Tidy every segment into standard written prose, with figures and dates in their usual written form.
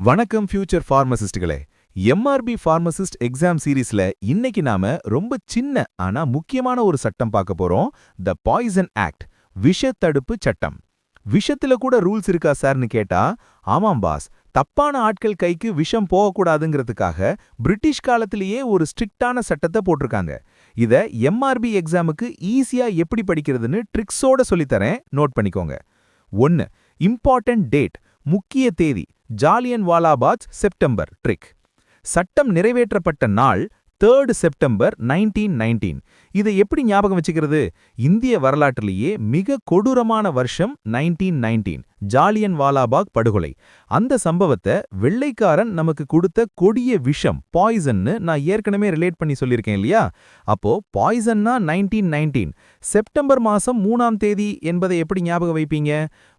வணக்கம் future ஃபார்மசிஸ்ட்களே. MRP pharmacist exam சீரீஸ்ல இன்னைக்கு நாம ரொம்ப சின்ன ஆனா முக்கியமான ஒரு சட்டம் பார்க்க போறோம். த பாய்சன் ஆக்ட், விஷத்தடுப்பு சட்டம். விஷத்துல கூட ரூல்ஸ் இருக்கா சார்னு கேட்டா, ஆமாம் பாஸ், தப்பான ஆட்கள் கைக்கு விஷம் போகக்கூடாதுங்கிறதுக்காக பிரிட்டிஷ் காலத்திலேயே ஒரு ஸ்ட்ரிக்டான சட்டத்தை போட்டிருக்காங்க. இத எம்ஆர்பி எக்ஸாமுக்கு ஈஸியா எப்படி படிக்கிறதுன்னு ட்ரிக்ஸோட சொல்லித்தரேன், நோட் பண்ணிக்கோங்க. 1. இம்பார்ட்டன்ட் டேட், முக்கிய தேதி. ஜாலியன் வாலாபாக் செப்டம்பர் ட்ரிக். சட்டம் நிறைவேற்றப்பட்ட நாள் 3 செப்டம்பர் 1919. இதை எப்படி ஞாபகம் வச்சுக்கிறது? இந்திய வரலாற்றிலேயே மிக கொடூரமான வருஷம் 1919, ஜாலியன் வாலாபாக் படுகொலை. அந்த சம்பவத்தை வெள்ளைக்காரன் நமக்கு கொடுத்த கொடிய விஷம் பாய்சன்னு நான் ஏற்கனவே ரிலேட் பண்ணி சொல்லியிருக்கேன் இல்லையா? அப்போ பாய்சன்னா 1919, செப்டம்பர் மாசம் 3ஆம் தேதி என்பதை எப்படி ஞாபகம் வைப்பீங்க?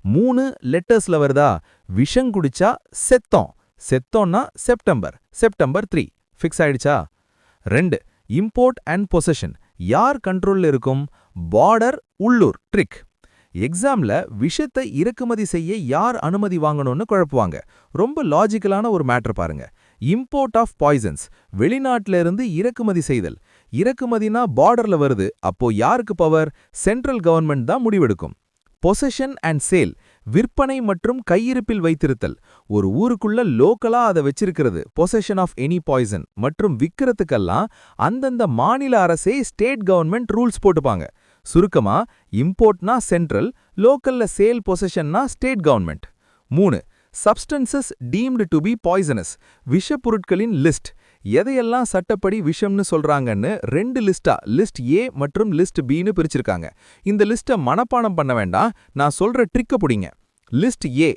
3 லெட்டர்ஸ்ல வருதா? விஷம் குடிச்சா செத்தோம், செத்தோம்னா செப்டம்பர், செப்டம்பர் 3 ஃபிக்ஸ் ஆயிடுச்சா? 2. இம்போர்ட் அண்ட் பொசஷன், யார் கண்ட்ரோல்ல இருக்கும்? பார்டர், உள்ளூர் ட்ரிக். எக்ஸாம்ல விஷத்தை இறக்குமதி செய்ய யார் அனுமதி வாங்கணும்னு குழப்புவாங்க. ரொம்ப லாஜிக்கலான ஒரு மேட்டர் பாருங்க. இம்போர்ட் ஆஃப் பாய்சன்ஸ், வெளிநாட்டில இருந்து இறக்குமதி செய்தல். இறக்குமதினா பார்டர்ல வருது, அப்போ யாருக்கு பவர்? சென்ட்ரல் கவர்மெண்ட் தான் முடிவெடுக்கும். பொசஷன் அண்ட் சேல், விற்பனை மற்றும் கையிருப்பில் வைத்திருத்தல். ஒரு ஊருக்குள்ள லோக்கலா அதை வச்சிருக்கிறது பொசஷன் ஆஃப் எனி பாய்சன். மற்றும் விக்கிறதுக்கெல்லாம் அந்தந்த மாநில அரசே ஸ்டேட் கவர்மெண்ட் ரூல்ஸ் போட்டுப்பாங்க. சுருக்கமா, இம்போர்ட்னா சென்ட்ரல், லோக்கல்ல சேல் பொசஷன்னா state government. 3. Substances deemed to be poisonous, விஷப்பொருட்களின் லிஸ்ட். எதையெல்லாம் சட்டப்படி விஷம்னு சொல்றாங்கன்னு 2 லிஸ்டா, லிஸ்ட் ஏ மற்றும் லிஸ்ட் பின்னு பிரிச்சிருக்காங்க. இந்த லிஸ்ட்டை மனப்பாடம் பண்ண வேண்டாம், நான் சொல்ற ட்ரிக்க புடிங்க. லிஸ்ட் ஏ,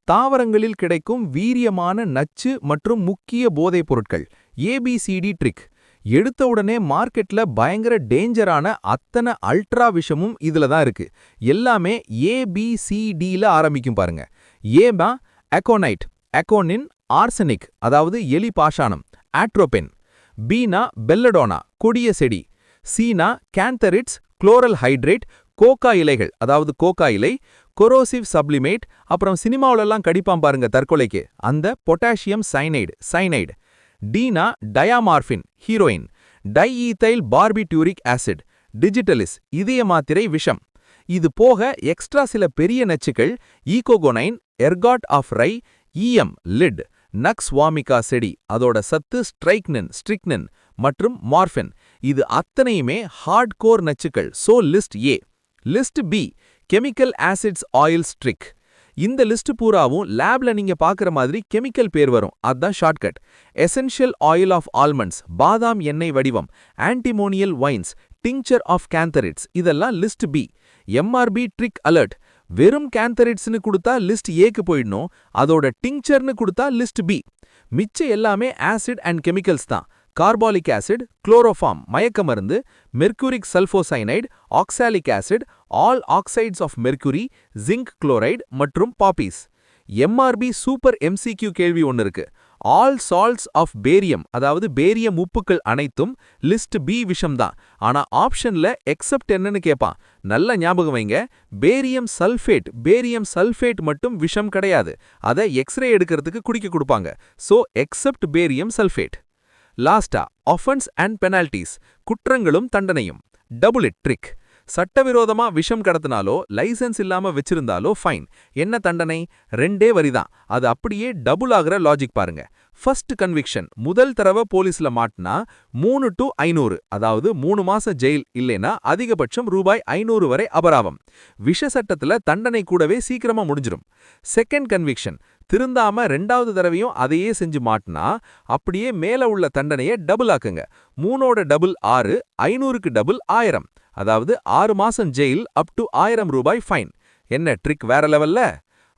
தாவரங்களில் கிடைக்கும் வீரியமான நச்சு மற்றும் முக்கிய போதைப் பொருட்கள். ABCD trick. எடுத்த உடனே மார்க்கெட்ல பயங்கர டேஞ்சரான அத்தனை அல்ட்ரா விஷமும் இதுல தான் இருக்கு. எல்லாமே ஏபிசிடில ஆரம்பிக்கும் பாருங்க. ஏபா அகோனைட், அகோனின், ஆர்சனிக் அதாவது எலி பாஷானம், ஆட்ரோபென். பீனா பெல்லடோனா, கொடிய செடி. சீனா கேந்தரிட்ஸ், குளோரல் ஹைட்ரேட், கோகா இலைகள் அதாவது கோகா இலை, கொரோசிவ் சப்ளிமேட். அப்புறம் சினிமாவிலெல்லாம் கடிப்பான் பாருங்க தற்கொலைக்கு, அந்த பொட்டாசியம் சைனைடு, சைனைடு. டீனா diamorphine, heroin. Diethyl barbituric acid, digitalis, இதய மாத்திரை விஷம். இது போக எக்ஸ்ட்ரா சில பெரிய நச்சுக்கள், ஈகோகோனைன், எர்காட் ஆஃப் ரை, ஈஎம் லிட், நக்ஸ் வாமிகா செடி, அதோட சத்து ஸ்ட்ரிக்னின் மற்றும் மார்ஃபின். இது அத்தனையுமே ஹார்ட் கோர் நச்சுக்கள். So list A. List B, chemical acids oils ட்ரிக். இந்த லிஸ்ட் பூராவும் லேப்ல நீங்க பாக்குற மாதிரி கெமிக்கல் பேர் வரும், அதான் shortcut. Essential oil of almonds, பாதாம் எண்ணெய் வடிவம், ஆன்டிமோனியல் வைன்ஸ், டிங்சர் ஆஃப் கேந்தரிட்ஸ், இதெல்லாம் list B. MRP trick alert, வெறும் கேந்தரிட்ஸ்னு கொடுத்தா லிஸ்ட் ஏக்கு போயிடணும், அதோட டிங்சர்னு கொடுத்தா லிஸ்ட் பி. மிச்ச எல்லாமே ஆசிட் அண்ட் கெமிக்கல்ஸ் தான். கார்பாலிக் ஆசிட், குளோரோஃபார்ம் மயக்க மருந்து, mercuric sulphocyanide, oxalic acid, all oxides of mercury, zinc chloride மற்றும் பாப்பீஸ். எம்ஆர்பி சூப்பர் எம்சிக்யூ கேள்வி ஒன்னு இருக்கு. ஆல் சால்ட்ஸ் ஆஃப் பேரியம் அதாவது பேரியம் உப்புக்கள் அனைத்தும் லிஸ்ட் பி விஷம் தான். ஆனா ஆப்ஷன்ல எக்ஸப்ட் என்னன்னு கேட்பான். நல்ல ஞாபகம் வைங்க, பேரியம் சல்ஃபேட் மட்டும் விஷம் கிடையாது. அதை எக்ஸ்ரே எடுக்கிறதுக்கு குடிக்க கொடுப்பாங்க. So accept barium sulphate. லாஸ்டா, ஆஃபென்ஸ் அண்ட் பெனால்டிஸ், குற்றங்களும் தண்டனையும். Double it trick. சட்டவிரோதமா விஷம் கடத்தினாலோ லைசென்ஸ் இல்லாம வச்சிருந்தாலோ ஃபைன். என்ன தண்டனை? 2 வரிதான். அது அப்படியே டபுள் ஆகிற லாஜிக் பாருங்க. ஃபர்ஸ்ட் கன்விக்ஷன், முதல் தடவை போலீஸ்ல மாட்டினா 3 to 500, அதாவது 3 மாசம் ஜெயில், இல்லைனா அதிகபட்சம் ரூபாய் 500 வரை அபராதம். விஷ சட்டத்துல தண்டனை கூடவே சீக்கிரமா முடிஞ்சிரும். செகண்ட் கன்விக்ஷன், திருந்தாம 2வது தடவையும் அதையே செஞ்சு மாட்டினா அப்படியே மேல உள்ள தண்டனையை டபுள் ஆக்குங்க. 3ஓட டபுள் 6, 500க்கு டபுள் 1000, அதாவது 6 மாசம் ஜெயில் அப் டு 1000 ரூபாய் ஃபைன். என்ன ட்ரிக் வேற லெவல்ல?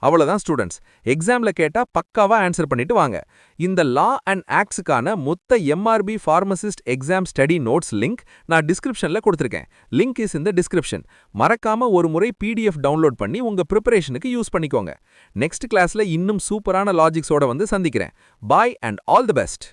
அவ்வளவுதான் ஸ்டூடெண்ட்ஸ். எக்ஸாம்ல கேட்டா பக்காவா ஆன்சர் பண்ணிட்டு வாங்க. இந்த லா அண்ட் ஆக்ட்ஸுக்கான மொத்த MRP pharmacist exam study notes link நான் டிஸ்கிரிப்ஷன்ல கொடுத்திருக்கேன். Link is in the description. மறக்காம ஒரு முறை பிடிஎஃப் டவுன்லோட் பண்ணி உங்க ப்ரிப்பரேஷனுக்கு யூஸ் பண்ணிக்கோங்க. நெக்ஸ்ட் கிளாஸ்ல இன்னும் சூப்பரான லாஜிக்ஸோட வந்து சந்திக்கிறேன். பாய் அண்ட் ஆல் தி பெஸ்ட்.